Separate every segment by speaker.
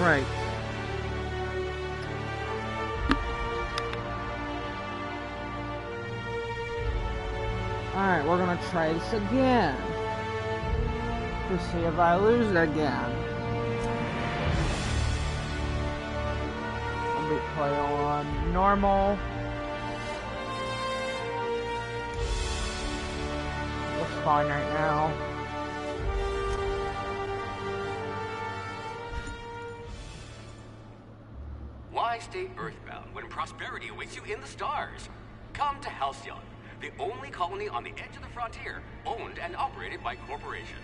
Speaker 1: Right. Alright, we're gonna try this again. To see if I lose it again. I'll be play on normal. It's fine right now.
Speaker 2: Why stay earthbound when prosperity awaits you in the stars? Come to Halcyon, the only colony on the edge of the frontier, owned and operated by corporations.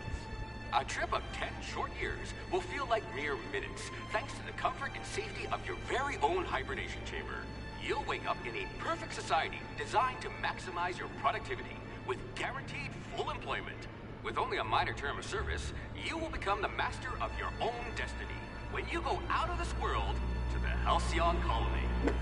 Speaker 2: A trip of 10 short years will feel like mere minutes, thanks to the comfort and safety of your very own hibernation chamber. You'll wake up in a perfect society designed to maximize your productivity, with guaranteed full employment. With only a minor term of service, you will become the master of your own destiny when you go out of this world to the Halcyon colony.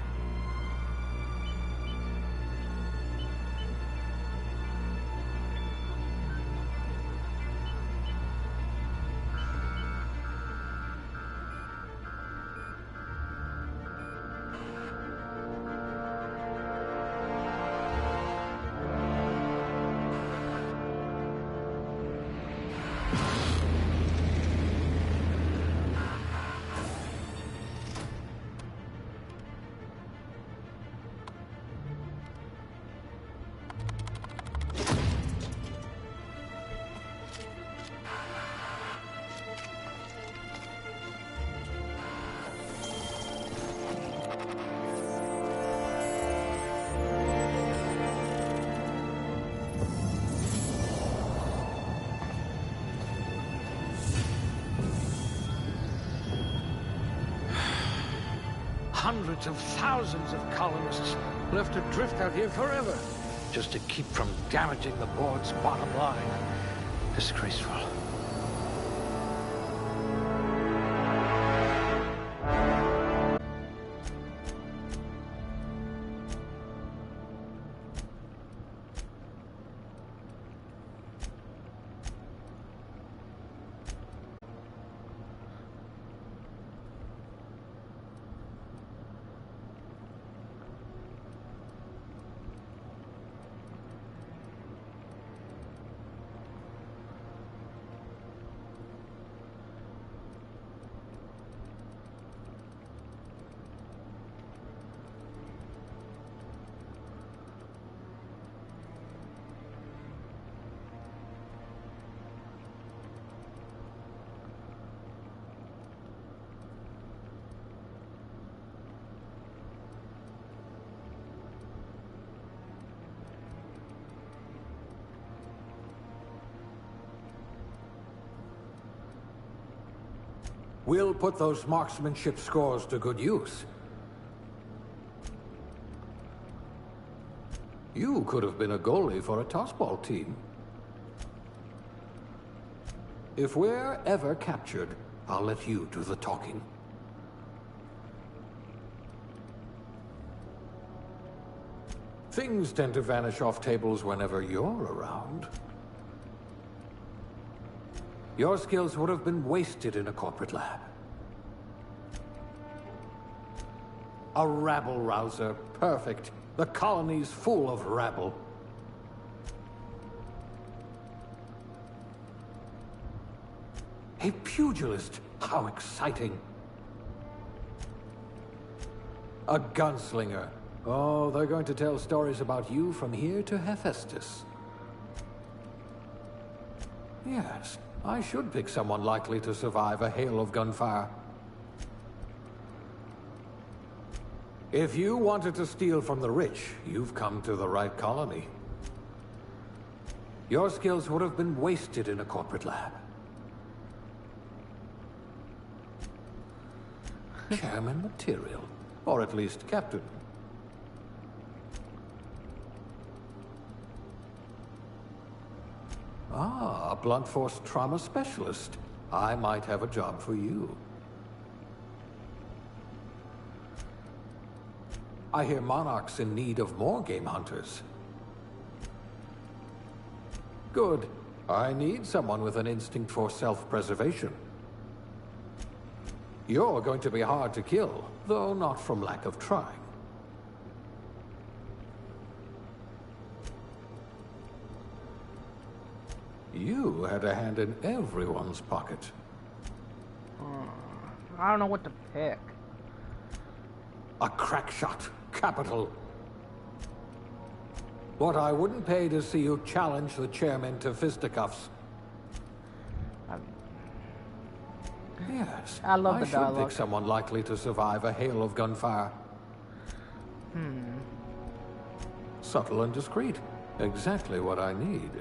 Speaker 3: Hundreds of thousands of colonists left adrift out here forever, just to keep from damaging the board's bottom line. Disgraceful.
Speaker 4: We'll put those marksmanship scores to good use. You could have been a goalie for a tossball team. If we're ever captured, I'll let you do the talking. Things tend to vanish off tables whenever you're around. Your skills would have been wasted in a corporate lab. A rabble-rouser. Perfect. The colony's full of rabble. A pugilist. How exciting. A gunslinger. Oh, they're going to tell stories about you from here to Hephaestus. Yes. I should pick someone likely to survive a hail of gunfire. If you wanted to steal from the rich, you've come to the right colony. Your skills would have been wasted in a corporate lab. Chairman material. Or at least captain. Ah, a blunt force trauma specialist. I might have a job for you. I hear Monarch's in need of more game hunters. Good. I need someone with an instinct for self-preservation. You're going to be hard to kill, though not from lack of trying. You had a hand in everyone's pocket.
Speaker 1: I don't know what to pick.
Speaker 4: A crack shot. Capital. What I wouldn't pay to see you challenge the chairman to fisticuffs. Yes.
Speaker 1: I love the
Speaker 4: should
Speaker 1: dialogue.
Speaker 4: pick someone likely to survive a hail of gunfire. Subtle and discreet. Exactly what I need.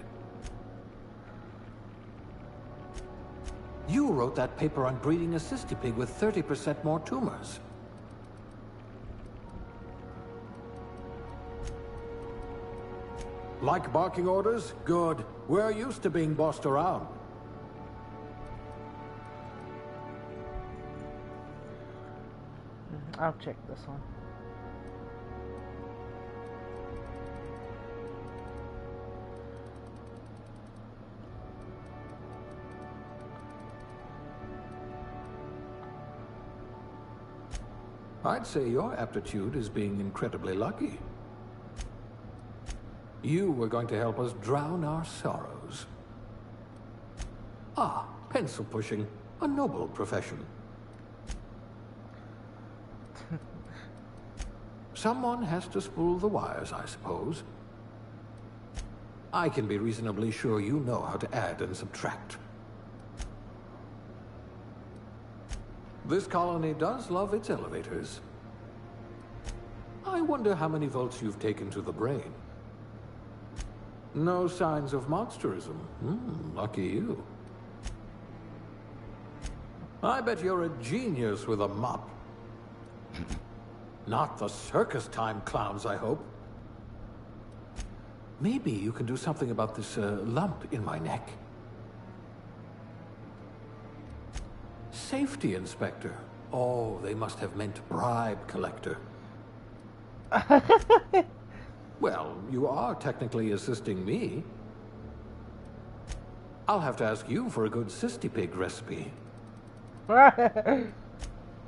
Speaker 4: You wrote that paper on breeding a cystipig with 30% more tumors. Like barking orders? Good. We're used to being bossed around.
Speaker 1: I'll check this one.
Speaker 4: I'd say your aptitude is being incredibly lucky. You were going to help us drown our sorrows. Ah, pencil pushing. A noble profession. Someone has to spool the wires, I suppose. I can be reasonably sure you know how to add and subtract. This colony does love its elevators. I wonder how many volts you've taken to the brain. No signs of monsterism. Lucky you. I bet you're a genius with a mop. Not the circus time clowns, I hope. Maybe you can do something about this lump in my neck. Safety inspector. Oh, they must have meant bribe collector. Well, you are technically assisting me. I'll have to ask you for a good cystipig recipe.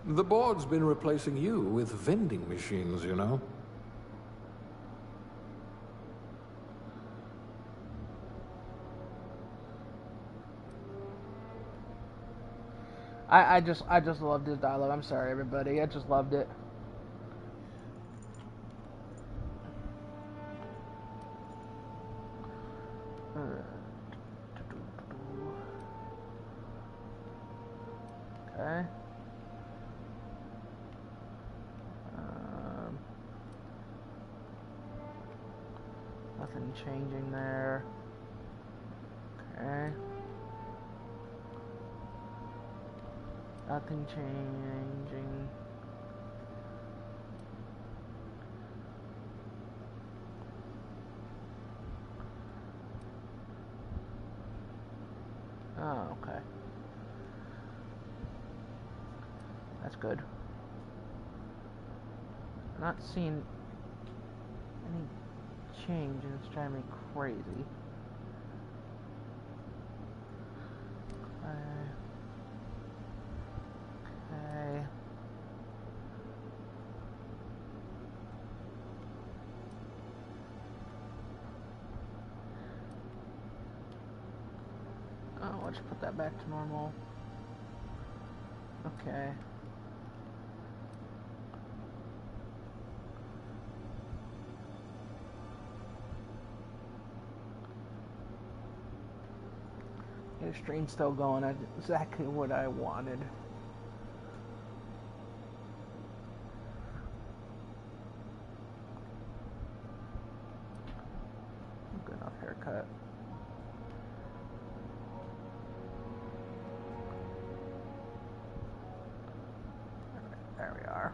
Speaker 4: The board's been replacing you with vending machines, you know.
Speaker 1: I just loved his dialogue. I'm sorry, everybody. I just loved it. Okay. Nothing changing there. Okay. Nothing changing. Oh, okay. That's good. I'm not seeing any change, and it's driving me crazy. Okay. Oh, let's put that back to normal. Okay. The stream's still going. That's exactly what I wanted. Good enough haircut. There we are.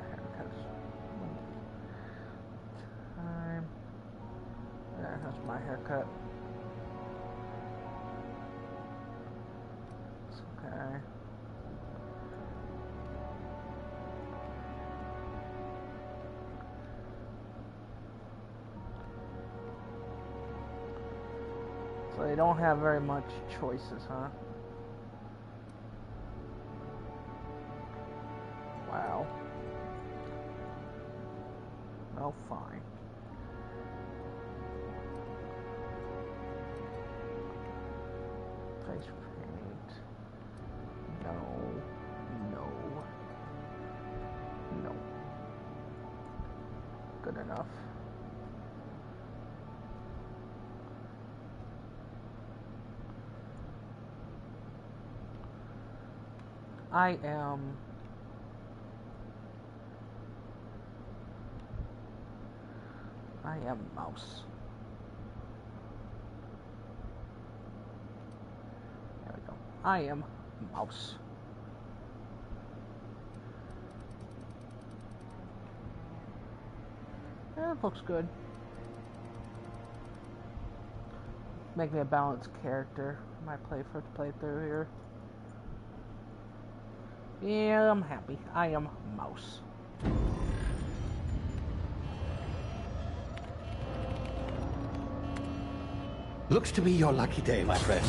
Speaker 1: Haircuts. Time. That's my haircut. Okay. So they don't have very much choices, huh? Oh, fine. Face paint. No. No. No. Good enough. I am mouse. There we go. I am mouse. Yeah, it looks good. Make me a balanced character. My first playthrough here. Yeah, I'm happy. I am mouse.
Speaker 5: Looks to be your lucky day, my friend.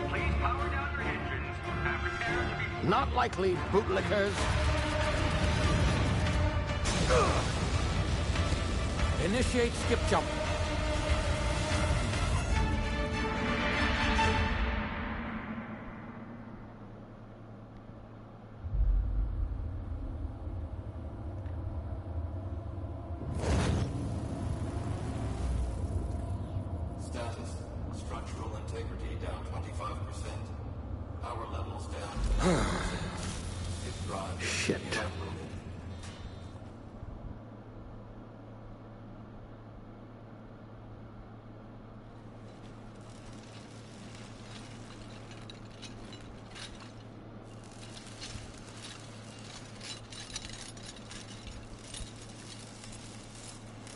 Speaker 2: Please power down your engines and prepare to be...
Speaker 5: Not likely, bootlickers.
Speaker 4: Initiate skip jump.
Speaker 6: Status. Structural integrity down 25%. Power levels down. His drive is
Speaker 5: Shit.
Speaker 6: evaporated.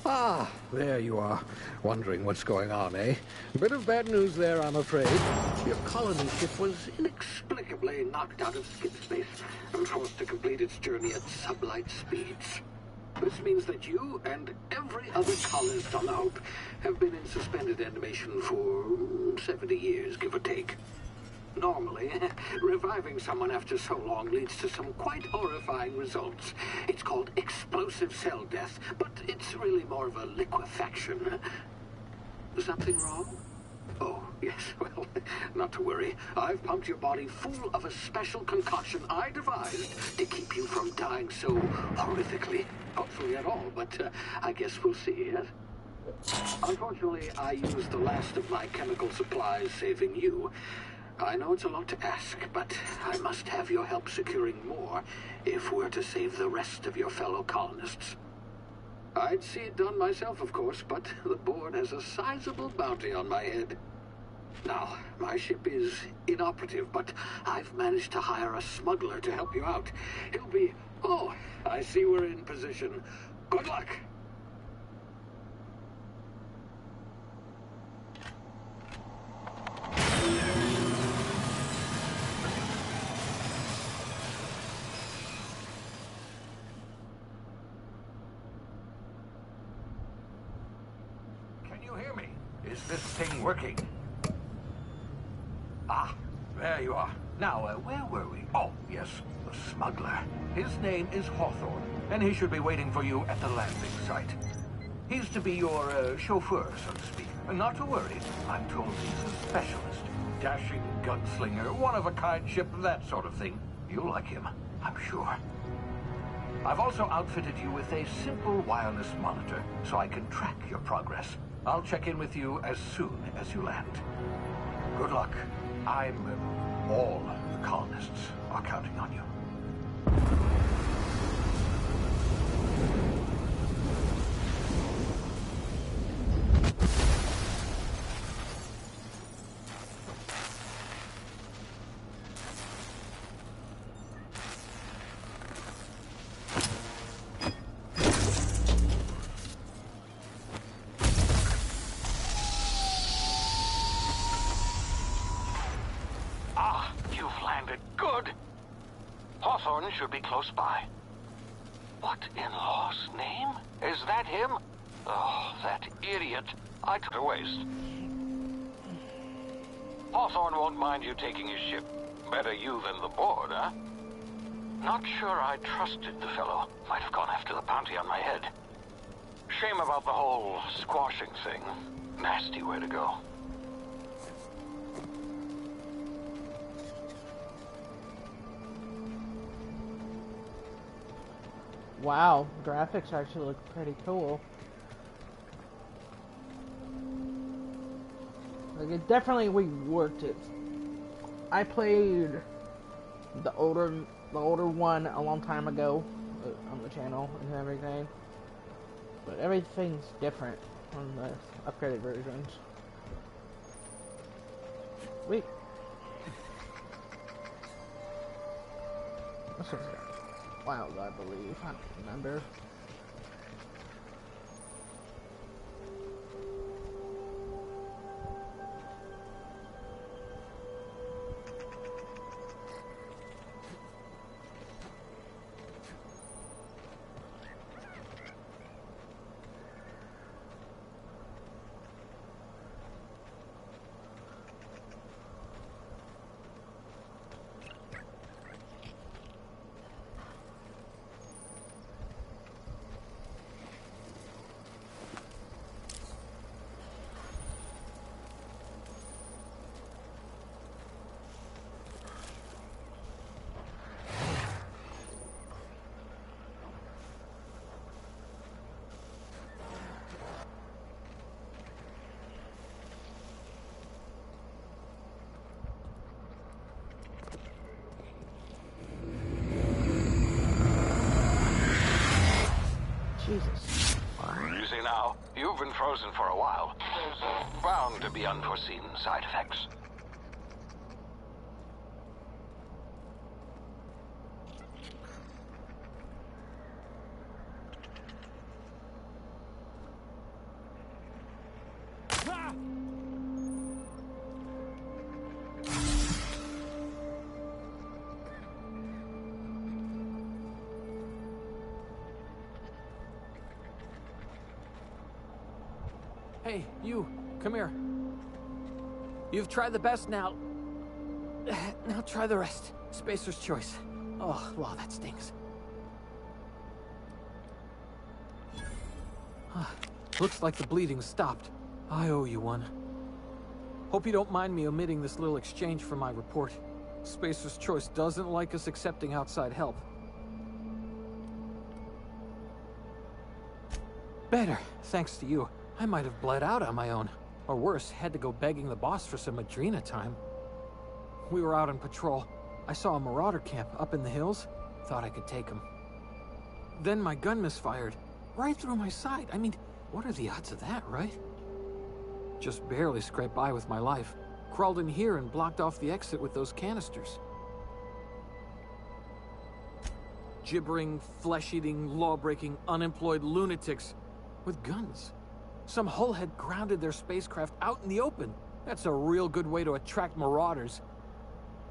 Speaker 5: Ah, there you are. Wondering what's going on, eh? Bit of bad news there, I'm afraid. Your colony ship was inexplicably knocked out of skip space and forced to complete its journey at sublight speeds. This means that you and every other colonist on the Hope have been in suspended animation for 70 years, give or take. Normally, reviving someone after so long leads to some quite horrifying results. It's called explosive cell death, but it's really more of a liquefaction. Something wrong? Oh, yes, well, not to worry. I've pumped your body full of a special concoction I devised to keep you from dying so horrifically. Hopefully at all, but I guess we'll see, yes? Unfortunately, I used the last of my chemical supplies saving you. I know it's a lot to ask, but I must have your help securing more if we're to save the rest of your fellow colonists. I'd see it done myself, of course, but the board has a sizable bounty on my head. Now, my ship is inoperative, but I've managed to hire a smuggler to help you out. He'll be... Oh, I see we're in position. Good luck!
Speaker 3: Can you hear me? Is this thing working? Ah, there you are. Now, where were we? Oh, yes, the smuggler. His name is Hawthorne, and he should be waiting for you at the landing site. He's to be your chauffeur, so to speak. Not to worry, I'm told he's a specialist. Dashing gunslinger, one-of-a-kind ship, that sort of thing. You'll like him, I'm sure. I've also outfitted you with a simple wireless monitor, so I can track your progress. I'll check in with you as soon as you land. Good luck. All the colonists are counting on you. You've landed good. Hawthorne should be close by.
Speaker 5: What in law's name? Is that him? Oh, that idiot. I took a waste. Hawthorne won't mind you taking his ship. Better you than the board, huh? Not sure I trusted the fellow. Might have gone after the bounty on my head. Shame about the whole squashing thing. Nasty way to go.
Speaker 1: Wow, graphics actually look pretty cool. Like, it definitely reworked it. I played the older one a long time ago on the channel and everything, but everything's different on the upgraded versions. Wait, this one's got wild, I believe. I don't remember. Jesus.
Speaker 5: Easy now. You've been frozen for a while. There's bound to be unforeseen side effects.
Speaker 4: Hey, you, come here. You've tried the best now. Now try the rest. Spacer's choice. Oh, wow, that stings. Looks like the bleeding stopped. I owe you one. Hope you don't mind me omitting this little exchange from my report. Spacer's choice doesn't like us accepting outside help. Better, thanks to you. I might have bled out on my own. Or worse, had to go begging the boss for some Adrena time. We were out on patrol. I saw a marauder camp up in the hills. Thought I could take him. Then my gun misfired. Right through my side. I mean, what are the odds of that, right? Just barely scraped by with my life. Crawled in here and blocked off the exit with those canisters. Gibbering, flesh-eating, law-breaking, unemployed lunatics with guns. Some hullhead grounded their spacecraft out in the open. That's a real good way to attract marauders.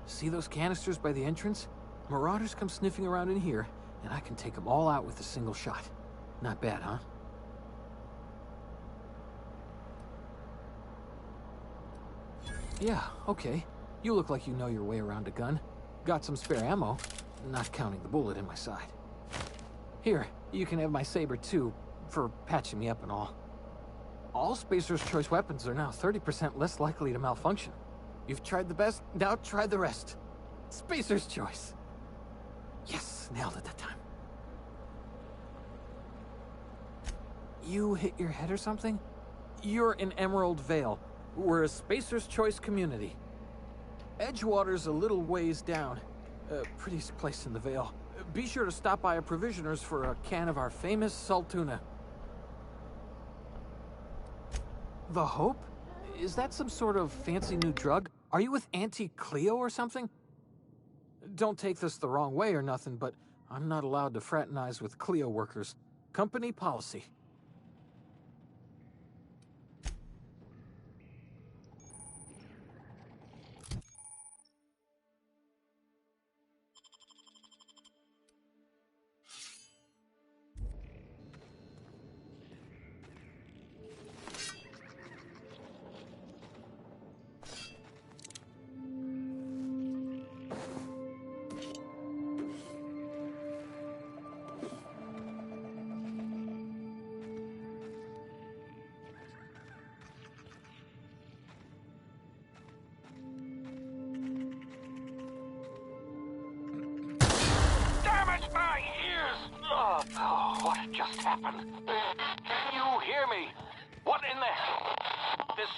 Speaker 4: See those canisters by the entrance? Marauders come sniffing around in here, and I can take them all out with a single shot. Not bad, huh? Yeah, okay. You look like you know your way around a gun. Got some spare ammo, not counting the bullet in my side. Here, you can have my saber too, for patching me up and all. All Spacer's choice weapons are now 30% less likely to malfunction. You've tried the best, now try the rest. Spacer's choice. Yes, nailed it that time. You hit your head or something? You're in Emerald Vale. We're a Spacer's choice community. Edgewater's a little ways down. Prettiest place in the Vale. Be sure to stop by a Provisioner's for a can of our famous salt tuna. The Hope? Is that some sort of fancy new drug? Are you with Auntie Cleo or something? Don't take this the wrong way or nothing, but I'm not allowed to fraternize with Cleo workers. Company policy.
Speaker 3: Oh, what just happened? Can you hear me? What in the... This...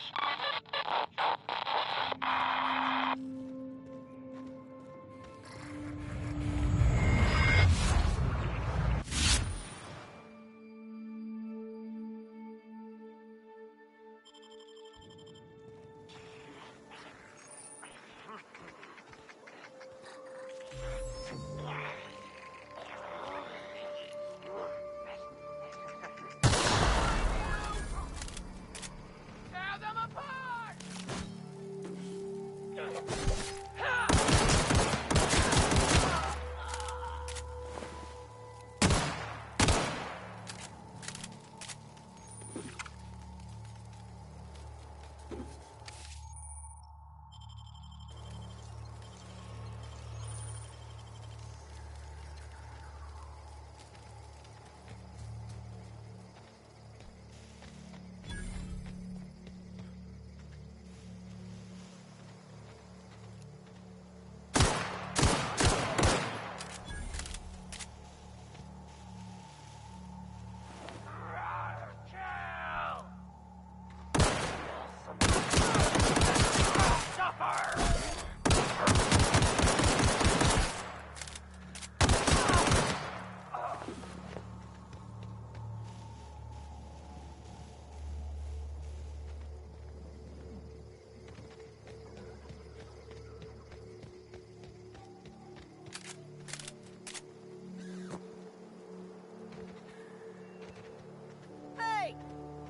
Speaker 7: Hey!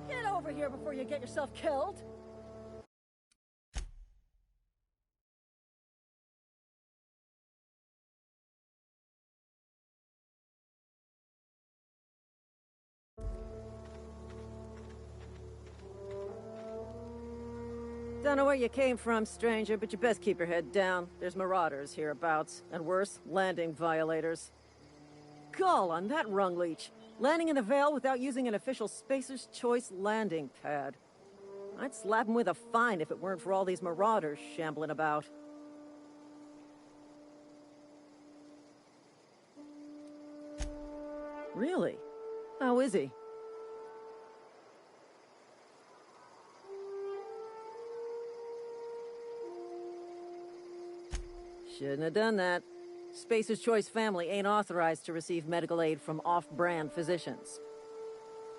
Speaker 7: Get over here before you get yourself killed! Don't know where you came from, stranger, but you best keep your head down. There's marauders hereabouts, and worse, landing violators. Gall on that rung leech! Landing in the Vale without using an official Spacer's Choice landing pad. I'd slap him with a fine if it weren't for all these marauders shambling about. Really? How is he? Shouldn't have done that. Spacer's Choice family ain't authorized to receive medical aid from off-brand physicians.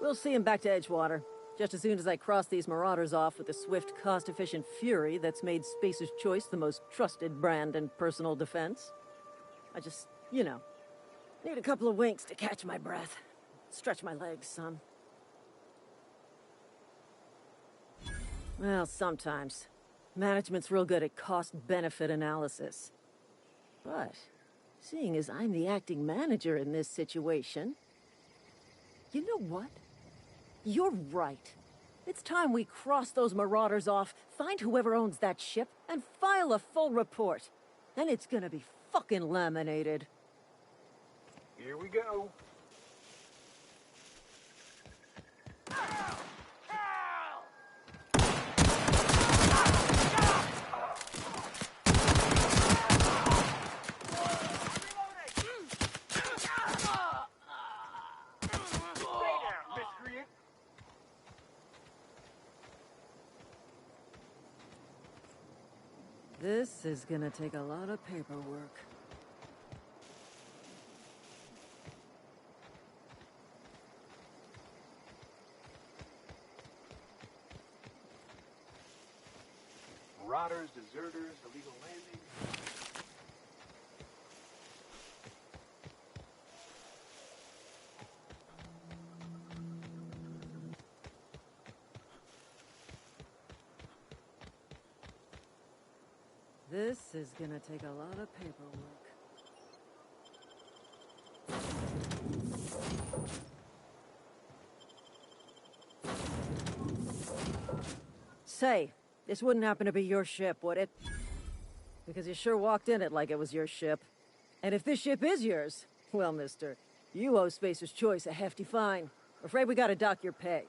Speaker 7: We'll see him back to Edgewater, just as soon as I cross these marauders off with the swift, cost-efficient fury that's made Spacer's Choice the most trusted brand in personal defense. I just, you know, need a couple of winks to catch my breath. Stretch my legs, son. Well, sometimes. Management's real good at cost-benefit analysis. But, seeing as I'm the acting manager in this situation... You know what? You're right. It's time we cross those marauders off, find whoever owns that ship, and file a full report. Then it's gonna be fucking laminated.
Speaker 3: Here we go.
Speaker 7: This is gonna take a lot of paperwork.
Speaker 3: Marauders, deserters, illegal landing.
Speaker 7: This is gonna take a lot of paperwork. Say, this wouldn't happen to be your ship, would it? Because you sure walked in it like it was your ship. And if this ship is yours, well, mister, you owe Spacer's Choice a hefty fine. Afraid we gotta dock your pay.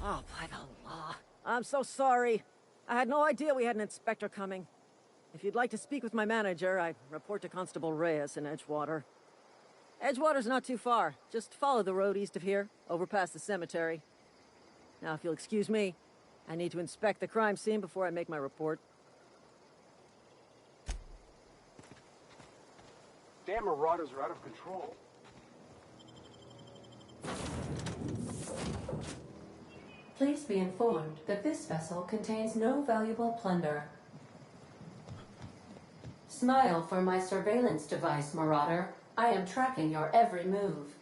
Speaker 7: Oh, by the law. I'm so sorry. I had no idea we had an inspector coming. If you'd like to speak with my manager, I report to Constable Reyes in Edgewater. Edgewater's not too far. Just follow the road east of here, over past the cemetery. Now, if you'll excuse me, I need to inspect the crime scene before I make my report.
Speaker 8: Damn marauders are out of control.
Speaker 9: Please be informed that this vessel contains no valuable plunder. Smile for my surveillance device, Marauder. I am tracking your every move.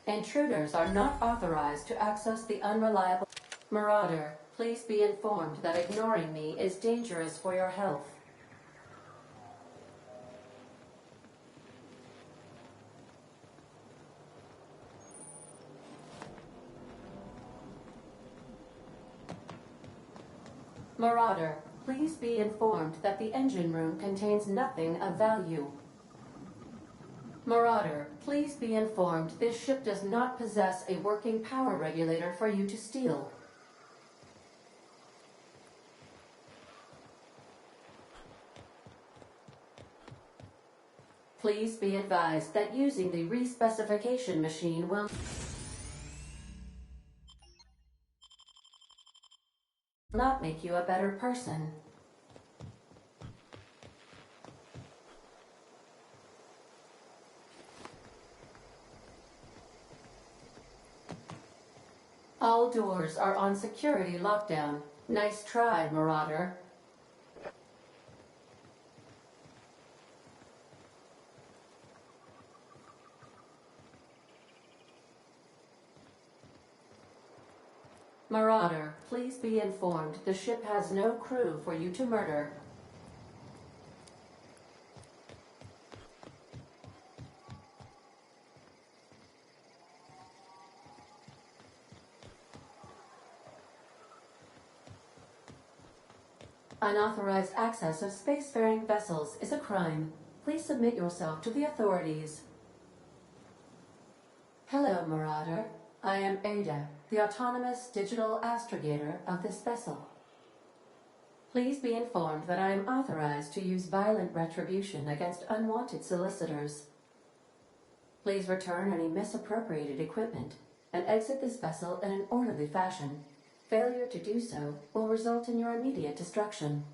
Speaker 9: Intruders are not authorized to access the unreliable... Marauder, please be informed that ignoring me is dangerous for your health. Marauder, please be informed that the engine room contains nothing of value. Marauder, please be informed this ship does not possess a working power regulator for you to steal. Please be advised that using the respecification machine will not make you a better person. All doors are on security lockdown. Nice try, Marauder. Marauder, please be informed the ship has no crew for you to murder. Unauthorized access of spacefaring vessels is a crime. Please submit yourself to the authorities. Hello, Marauder. I am Ada, the autonomous digital astrogator of this vessel. Please be informed that I am authorized to use violent retribution against unwanted solicitors. Please return any misappropriated equipment and exit this vessel in an orderly fashion. Failure to do so will result in your immediate destruction.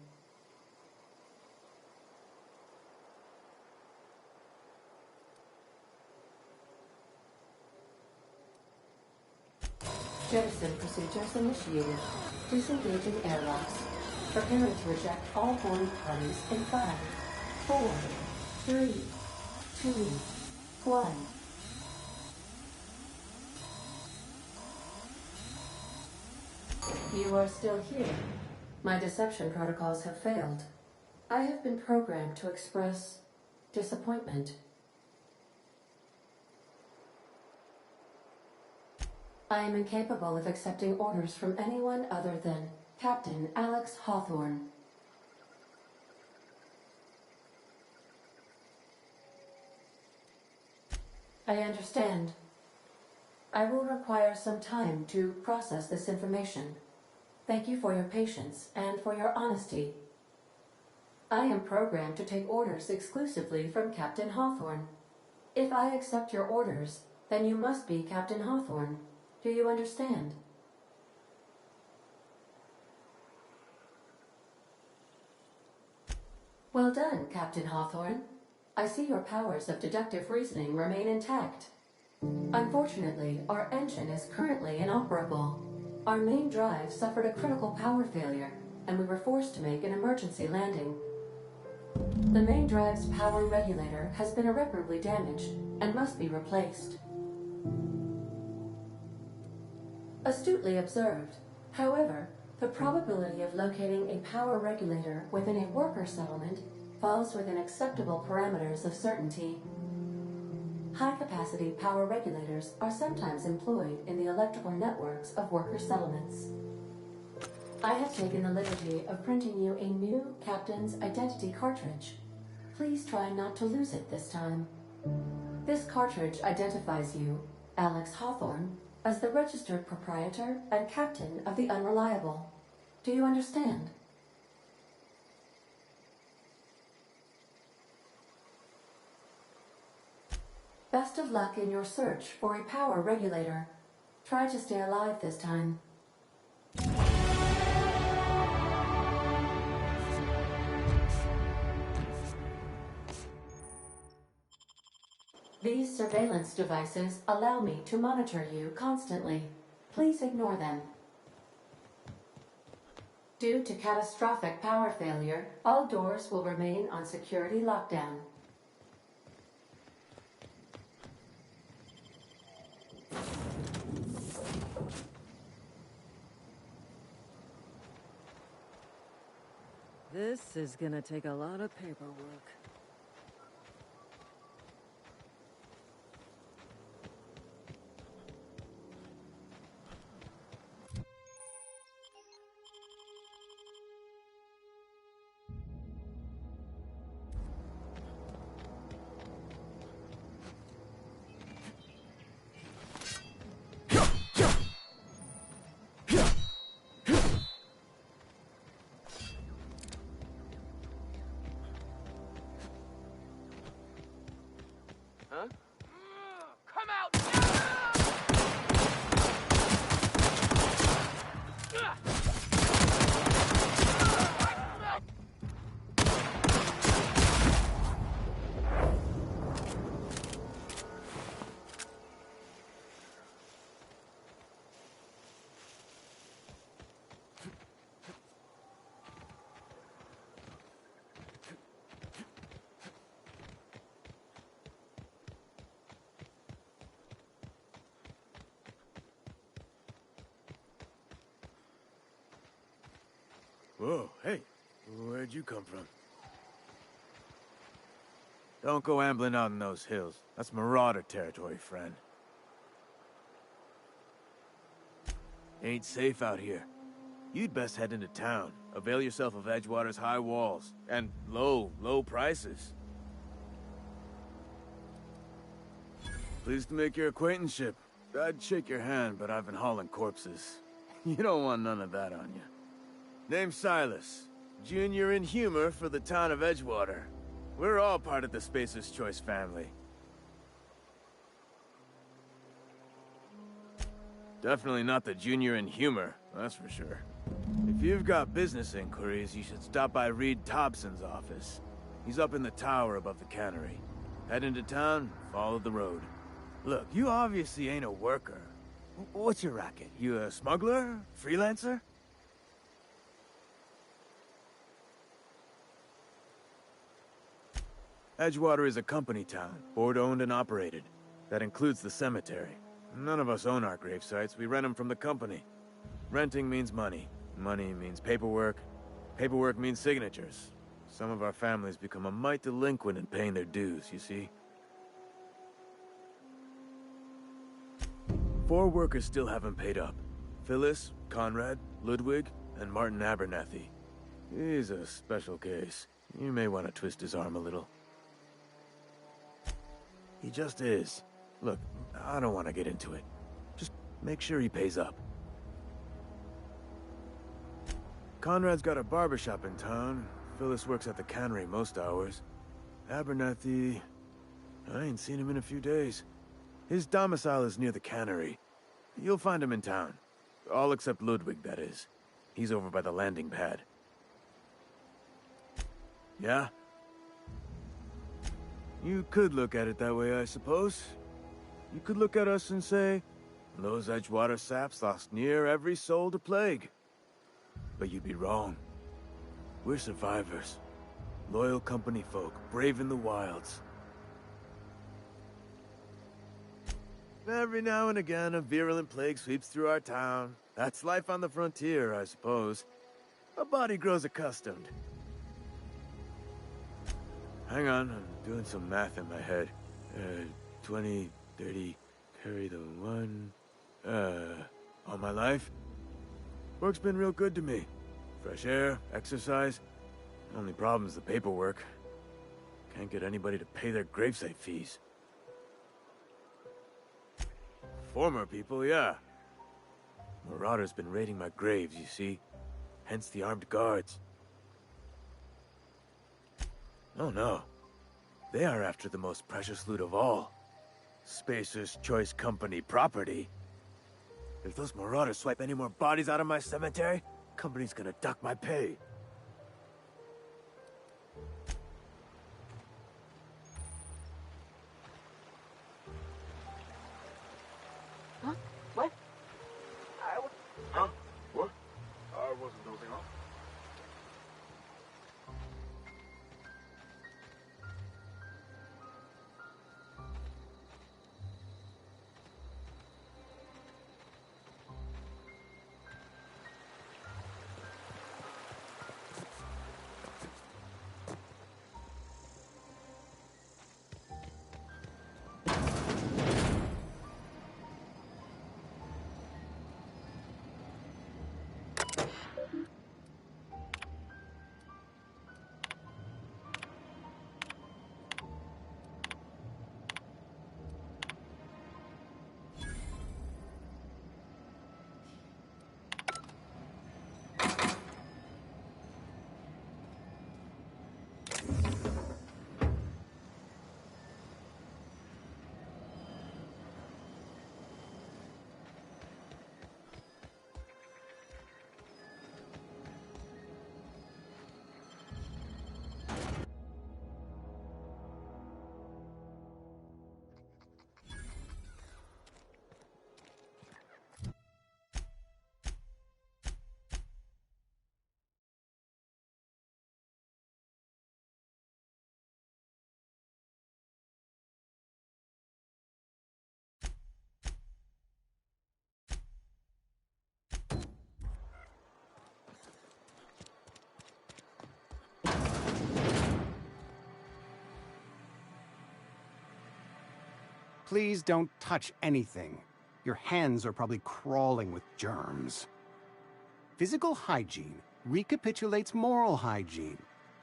Speaker 9: Jettison procedures initiated. Disengaging airlocks. Preparing to eject all boarding parties in 5, 4, 3, 2, 1. You are still here. My deception protocols have failed. I have been programmed to express disappointment. I am incapable of accepting orders from anyone other than Captain Alex Hawthorne. I understand. I will require some time to process this information. Thank you for your patience and for your honesty. I am programmed to take orders exclusively from Captain Hawthorne. If I accept your orders, then you must be Captain Hawthorne. Do you understand? Well done, Captain Hawthorne. I see your powers of deductive reasoning remain intact. Unfortunately, our engine is currently inoperable. Our main drive suffered a critical power failure, and we were forced to make an emergency landing. The main drive's power regulator has been irreparably damaged and must be replaced. Astutely observed. However, the probability of locating a power regulator within a worker settlement falls within acceptable parameters of certainty. High-capacity power regulators are sometimes employed in the electrical networks of worker settlements. I have taken the liberty of printing you a new Captain's Identity cartridge. Please try not to lose it this time. This cartridge identifies you, Alex Hawthorne, as the registered proprietor and captain of the Unreliable. Do you understand? Best of luck in your search for a power regulator. Try to stay alive this time. These surveillance devices allow me to monitor you constantly. Please ignore them. Due to catastrophic power failure, all doors will remain on security lockdown.
Speaker 7: This is gonna take a lot of paperwork.
Speaker 8: Come out!
Speaker 10: Whoa, hey, where'd you come from? Don't go ambling out in those hills. That's Marauder territory, friend. Ain't safe out here. You'd best head into town. Avail yourself of Edgewater's high walls. And low prices. Pleased to make your acquaintanceship. I'd shake your hand, but I've been hauling corpses. You don't want none of that on you. Name's Silas. Junior in humor for the town of Edgewater. We're all part of the Spacer's Choice family. Definitely not the junior in humor, that's for sure. If you've got business inquiries, you should stop by Reed Thompson's office. He's up in the tower above the cannery. Head into town, follow the road. Look, you obviously ain't a worker. What's your racket? You a smuggler? Freelancer? Edgewater is a company town, board-owned and operated. That includes the cemetery. None of us own our grave sites, we rent them from the company. Renting means money. Money means paperwork. Paperwork means signatures. Some of our families become a mite delinquent in paying their dues, you see. 4 workers still haven't paid up. Phyllis, Conrad, Ludwig, and Martin Abernathy. He's a special case. You may want to twist his arm a little. He just is. Look, I don't want to get into it. Just make sure he pays up. Conrad's got a barbershop in town. Phyllis works at the cannery most hours. Abernathy... I ain't seen him in a few days. His domicile is near the cannery. You'll find him in town. All except Ludwig, that is. He's over by the landing pad. Yeah? You could look at it that way, I suppose. You could look at us and say, those Edgewater saps lost near every soul to plague. But you'd be wrong. We're survivors. Loyal company folk, braving the wilds. Every now and again, a virulent plague sweeps through our town. That's life on the frontier, I suppose. A body grows accustomed. Hang on, I'm doing some math in my head. 20, 30, carry the 1... all my life? Work's been real good to me. Fresh air, exercise. Only problem's the paperwork. Can't get anybody to pay their gravesite fees. Former people, yeah. Marauder's been raiding my graves, you see. Hence the armed guards. Oh no. They are after the most precious loot of all. Spacer's Choice Company property. If those marauders swipe any more bodies out of my cemetery, company's gonna dock my pay.
Speaker 8: Huh? What? Huh? What? I wasn't dozing off.
Speaker 11: Please don't touch anything. Your hands are probably crawling with germs. Physical hygiene recapitulates moral hygiene.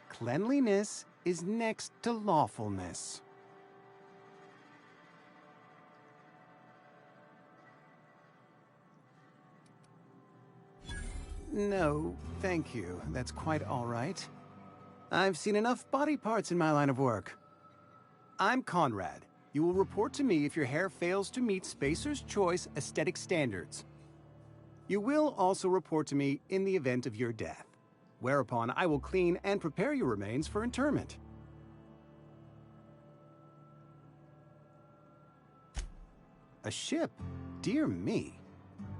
Speaker 11: Cleanliness is next to lawfulness. No, thank you. That's quite all right. I've seen enough body parts in my line of work. I'm Conrad. You will report to me if your hair fails to meet Spacer's Choice aesthetic standards. You will also report to me in the event of your death, whereupon I will clean and prepare your remains for interment. A ship? Dear me.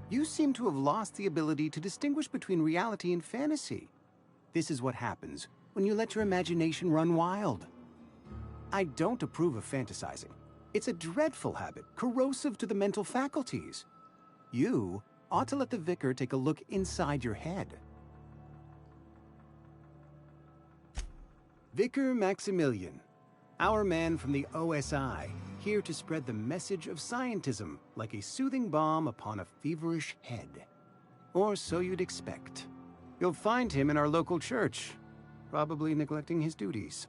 Speaker 11: You seem to have lost the ability to distinguish between reality and fantasy. This is what happens when you let your imagination run wild. I don't approve of fantasizing. It's a dreadful habit, corrosive to the mental faculties. You ought to let the vicar take a look inside your head. Vicar Maximilian, our man from the OSI, here to spread the message of scientism like a soothing balm upon a feverish head. Or so you'd expect. You'll find him in our local church, probably neglecting his duties.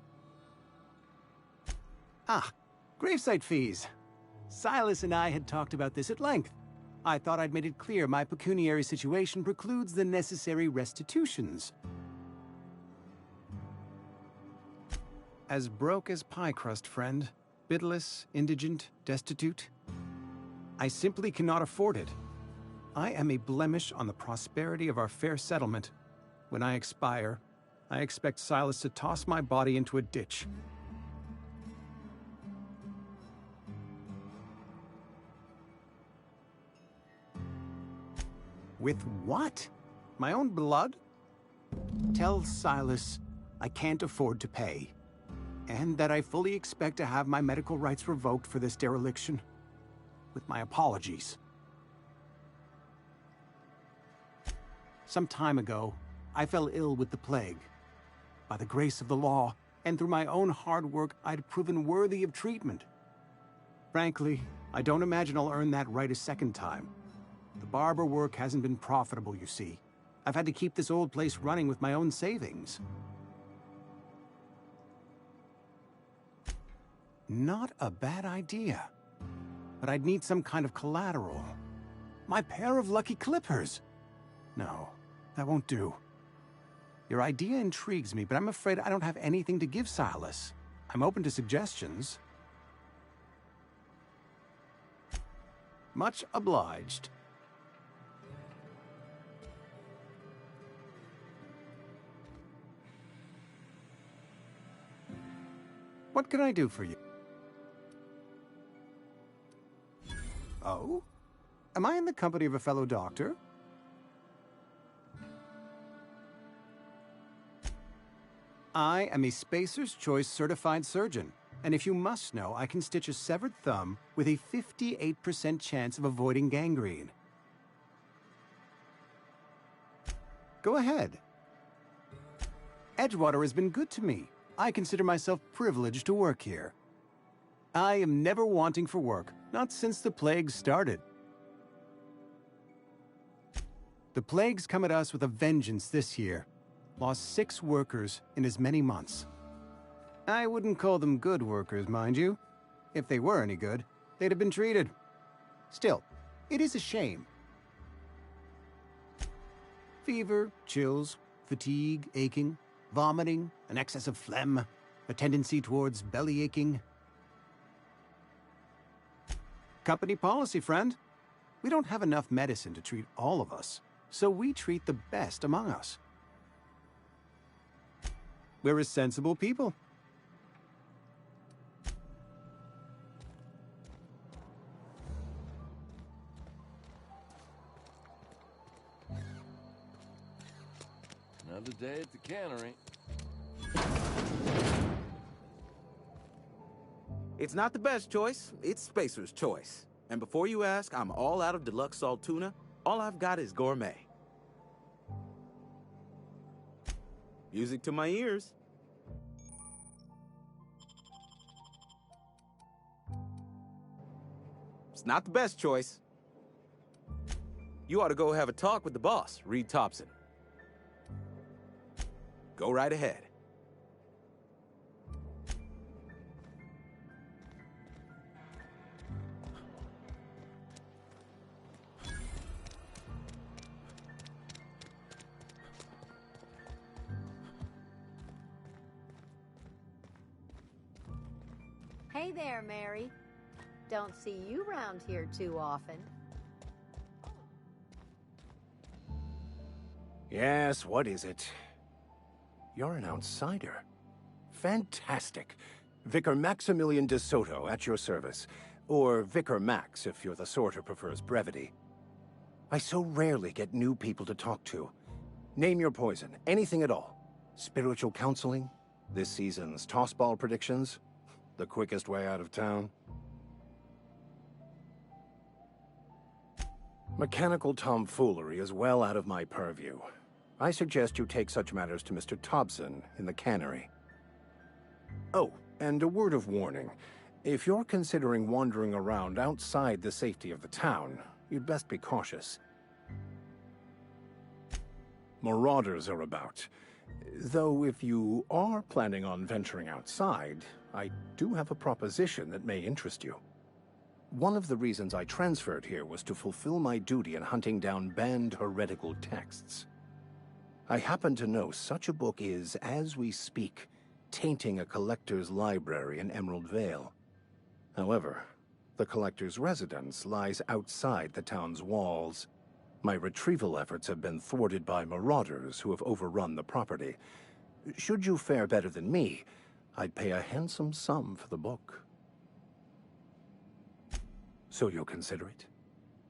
Speaker 11: Ah, gravesite fees. Silas and I had talked about this at length. I thought I'd made it clear my pecuniary situation precludes the necessary restitutions. As broke as pie crust, friend. Bidless, indigent, destitute. I simply cannot afford it. I am a blemish on the prosperity of our fair settlement. When I expire, I expect Silas to toss my body into a ditch. With what? My own blood? Tell Silas I can't afford to pay, and that I fully expect to have my medical rights revoked for this dereliction. With my apologies. Some time ago, I fell ill with the plague. By the grace of the law, and through my own hard work, I'd proven worthy of treatment. Frankly, I don't imagine I'll earn that right a second time. The barber work hasn't been profitable, you see. I've had to keep this old place running with my own savings. Not a bad idea. But I'd need some kind of collateral. My pair of lucky clippers! No, that won't do. Your idea intrigues me, but I'm afraid I don't have anything to give Silas. I'm open to suggestions. Much obliged. What can I do for you? Oh? Am I in the company of a fellow doctor? I am a Spacer's Choice certified surgeon, and if you must know, I can stitch a severed thumb with a 58% chance of avoiding gangrene. Go ahead. Edgewater has been good to me. I consider myself privileged to work here. I am never wanting for work, not since the plague started. The plague's come at us with a vengeance this year. Lost 6 workers in as many months. I wouldn't call them good workers, mind you. If they were any good, they'd have been treated. Still, it is a shame. Fever, chills, fatigue, aching, vomiting, an excess of phlegm, a tendency towards belly aching. Company policy, friend. We don't have enough medicine to treat all of us, so we treat the best among us. We're a sensible people.
Speaker 12: Another day at the cannery.
Speaker 13: It's not the best choice, it's Spacer's Choice. And before you ask, I'm all out of deluxe salt tuna. All I've got is gourmet. Music to my ears. It's not the best choice. You ought to go have a talk with the boss, Reed Thompson. Go right ahead.
Speaker 14: Hey there, Mary. Don't see you around here too often.
Speaker 15: Yes, what is it? You're an outsider. Fantastic. Vicar Maximilian de Soto at your service. Or Vicar Max, if you're the sort who prefers brevity. I so rarely get new people to talk to. Name your poison, anything at all. Spiritual counseling? This season's tossball predictions? The quickest way out of town? Mechanical tomfoolery is well out of my purview. I suggest you take such matters to Mr. Thompson in the cannery. Oh, and a word of warning. If you're considering wandering around outside the safety of the town, you'd best be cautious. Marauders are about. Though if you are planning on venturing outside, I do have a proposition that may interest you. One of the reasons I transferred here was to fulfill my duty in hunting down banned heretical texts. I happen to know such a book is, as we speak, tainting a collector's library in Emerald Vale. However, the collector's residence lies outside the town's walls. My retrieval efforts have been thwarted by marauders who have overrun the property. Should you fare better than me, I'd pay a handsome sum for the book. So you'll consider it?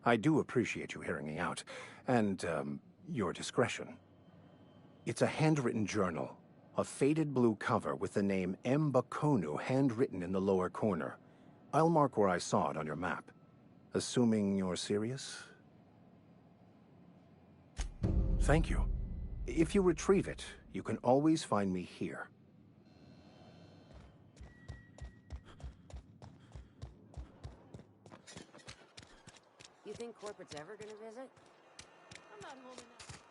Speaker 15: I do appreciate you hearing me out, and, your discretion. It's a handwritten journal, a faded blue cover with the name M. Bakonu handwritten in the lower corner. I'll mark where I saw it on your map. Assuming you're serious? Thank you. If you retrieve it, you can always find me here.
Speaker 16: You think corporate's ever gonna visit?
Speaker 17: I'm not holding out.